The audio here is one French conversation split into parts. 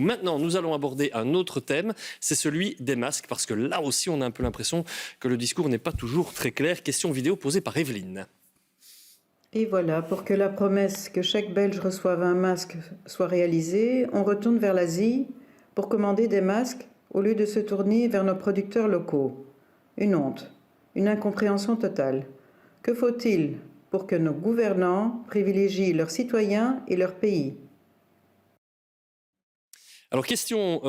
Maintenant, nous allons aborder un autre thème, c'est celui des masques, parce que là aussi, on a un peu l'impression que le discours n'est pas toujours très clair. Question vidéo posée par Evelyne. Et voilà, pour que la promesse que chaque Belge reçoive un masque soit réalisée, on retourne vers l'Asie pour commander des masques au lieu de se tourner vers nos producteurs locaux. Une honte, une incompréhension totale. Que faut-il pour que nos gouvernants privilégient leurs citoyens et leur pays ? Alors, question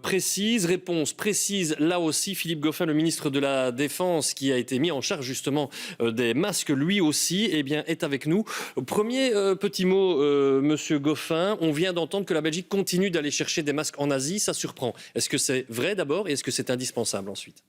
précise, réponse précise. Là aussi, Philippe Goffin, le ministre de la Défense, qui a été mis en charge justement des masques, lui aussi, eh bien, est avec nous. Premier petit mot, monsieur Goffin. On vient d'entendre que la Belgique continue d'aller chercher des masques en Asie. Ça surprend. Est-ce que c'est vrai d'abord et est-ce que c'est indispensable ensuite ?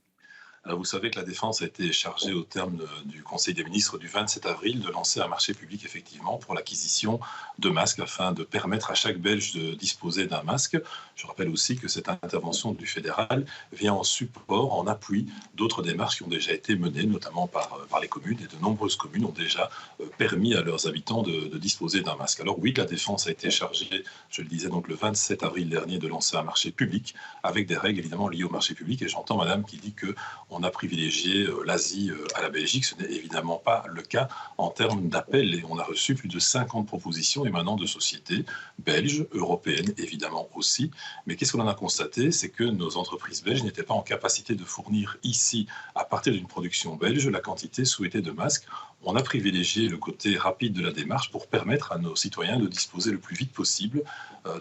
Alors vous savez que la Défense a été chargée au terme du Conseil des ministres du 27 avril de lancer un marché public effectivement pour l'acquisition de masques afin de permettre à chaque Belge de disposer d'un masque. Je rappelle aussi que cette intervention du fédéral vient en support, en appui d'autres démarches qui ont déjà été menées, notamment par les communes, et de nombreuses communes ont déjà permis à leurs habitants de disposer d'un masque. Alors oui, la Défense a été chargée, je le disais donc le 27 avril dernier, de lancer un marché public avec des règles évidemment liées au marché public, et j'entends madame qui dit que on a privilégié l'Asie à la Belgique. Ce n'est évidemment pas le cas en termes d'appels. Et on a reçu plus de 50 propositions émanant de sociétés belges, européennes évidemment aussi. Mais qu'est-ce qu'on en a constaté? C'est que nos entreprises belges n'étaient pas en capacité de fournir ici, à partir d'une production belge, la quantité souhaitée de masques. On a privilégié le côté rapide de la démarche pour permettre à nos citoyens de disposer le plus vite possible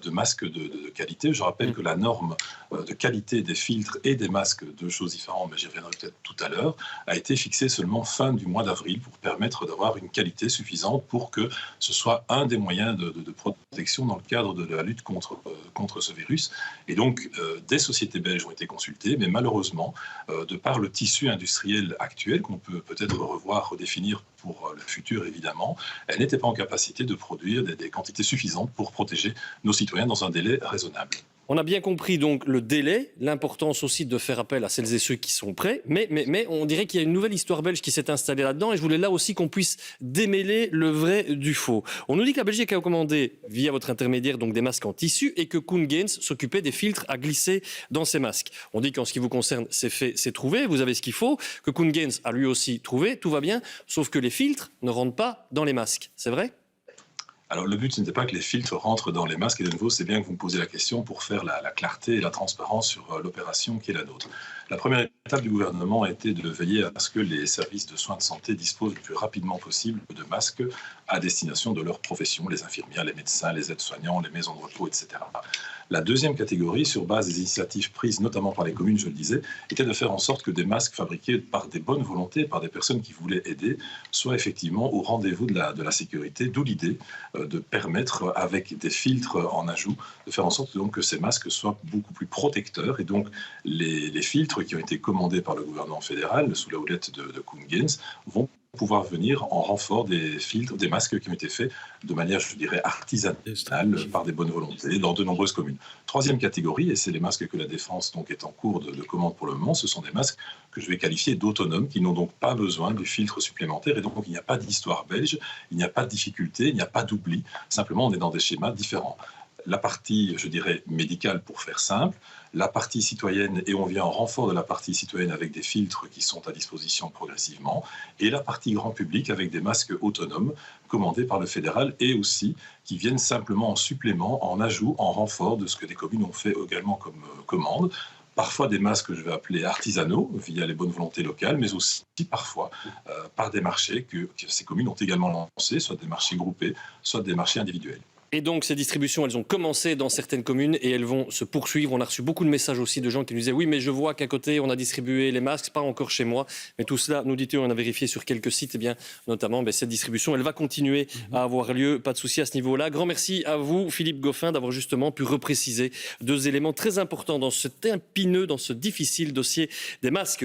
de masques de qualité. Je rappelle que la norme de qualité des filtres et des masques, deux choses différentes, mais j'y reviendrai peut-être tout à l'heure, a été fixée seulement fin du mois d'avril pour permettre d'avoir une qualité suffisante pour que ce soit un des moyens de protection dans le cadre de la lutte contre ce virus. Et donc, des sociétés belges ont été consultées, mais malheureusement, de par le tissu industriel actuel, qu'on peut peut-être revoir, redéfinir pour le futur évidemment, elles n'étaient pas en capacité de produire des quantités suffisantes pour protéger nos citoyens dans un délai raisonnable. On a bien compris donc le délai, l'importance aussi de faire appel à celles et ceux qui sont prêts, mais on dirait qu'il y a une nouvelle histoire belge qui s'est installée là-dedans et je voulais là aussi qu'on puisse démêler le vrai du faux. On nous dit que la Belgique a commandé via votre intermédiaire donc des masques en tissu et que Koen Gaines s'occupait des filtres à glisser dans ces masques. On dit qu'en ce qui vous concerne, c'est fait, c'est trouvé, vous avez ce qu'il faut, que Koen Gaines a lui aussi trouvé, tout va bien, sauf que les filtres ne rentrent pas dans les masques, c'est vrai ? Alors le but, ce n'était pas que les filtres rentrent dans les masques, et de nouveau, c'est bien que vous me posez la question pour faire la clarté et la transparence sur l'opération qui est la nôtre. La première étape du gouvernement a été de veiller à ce que les services de soins de santé disposent le plus rapidement possible de masques à destination de leur profession, les infirmières, les médecins, les aides-soignants, les maisons de repos, etc. La deuxième catégorie, sur base des initiatives prises notamment par les communes, je le disais, était de faire en sorte que des masques fabriqués par des bonnes volontés, par des personnes qui voulaient aider, soient effectivement au rendez-vous de la sécurité, d'où l'idée de permettre, avec des filtres en ajout, de faire en sorte donc que ces masques soient beaucoup plus protecteurs. Et donc les filtres qui ont été commandés par le gouvernement fédéral, sous la houlette de Koen Gaines, vont pouvoir venir en renfort des filtres, des masques qui ont été faits de manière, je dirais, artisanale par des bonnes volontés dans de nombreuses communes. Troisième catégorie, et c'est les masques que la Défense donc est en cours de commande pour le moment, ce sont des masques que je vais qualifier d'autonomes, qui n'ont donc pas besoin de filtres supplémentaires, et donc il n'y a pas d'histoire belge, il n'y a pas de difficulté, il n'y a pas d'oubli, simplement on est dans des schémas différents. La partie, je dirais, médicale pour faire simple, la partie citoyenne, et on vient en renfort de la partie citoyenne avec des filtres qui sont à disposition progressivement, et la partie grand public avec des masques autonomes commandés par le fédéral et aussi qui viennent simplement en supplément, en ajout, en renfort de ce que des communes ont fait également comme commande. Parfois des masques que je vais appeler artisanaux via les bonnes volontés locales, mais aussi parfois par des marchés que ces communes ont également lancés, soit des marchés groupés, soit des marchés individuels. Et donc ces distributions, elles ont commencé dans certaines communes et elles vont se poursuivre. On a reçu beaucoup de messages aussi de gens qui nous disaient oui, mais je vois qu'à côté on a distribué les masques, pas encore chez moi. Mais tout cela, nous dit-on, on a vérifié sur quelques sites, et bien notamment cette distribution, elle va continuer à avoir lieu. Pas de souci à ce niveau-là. Grand merci à vous, Philippe Goffin, d'avoir justement pu repréciser deux éléments très importants dans ce épineux, dans ce difficile dossier des masques.